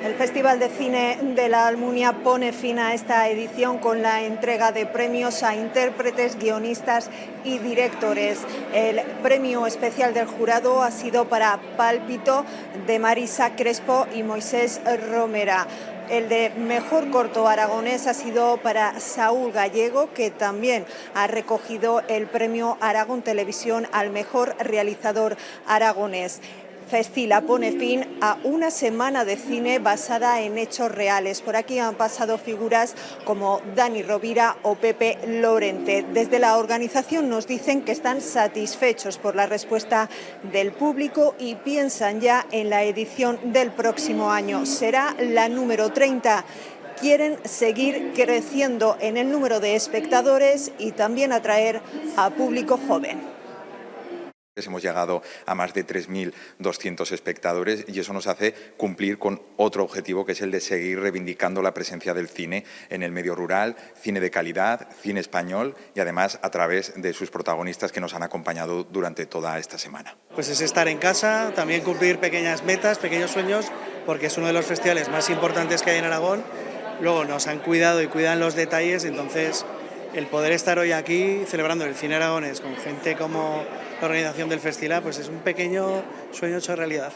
El Festival de Cine de la Almunia pone fin a esta edición con la entrega de premios a intérpretes, guionistas y directores. El premio especial del jurado ha sido para Pálpito, de Marisa Crespo y Moisés Romera. El de mejor corto aragonés ha sido para Saúl Gallego, que también ha recogido el premio Aragón Televisión al mejor realizador aragonés. Festila pone fin a una semana de cine basada en hechos reales. Por aquí han pasado figuras como Dani Rovira o Pepe Lorente. Desde la organización nos dicen que están satisfechos por la respuesta del público y piensan ya en la edición del próximo año. Será la número 30. Quieren seguir creciendo en el número de espectadores y también atraer a público joven. Hemos llegado a más de 3.200 espectadores y eso nos hace cumplir con otro objetivo, que es el de seguir reivindicando la presencia del cine en el medio rural, cine de calidad, cine español y además a través de sus protagonistas que nos han acompañado durante toda esta semana. Pues es estar en casa, también cumplir pequeñas metas, pequeños sueños, porque es uno de los festivales más importantes que hay en Aragón. Luego nos han cuidado y cuidan los detalles, entonces el poder estar hoy aquí celebrando el cine aragonés con gente como la organización del festival, pues es un pequeño sueño hecho realidad.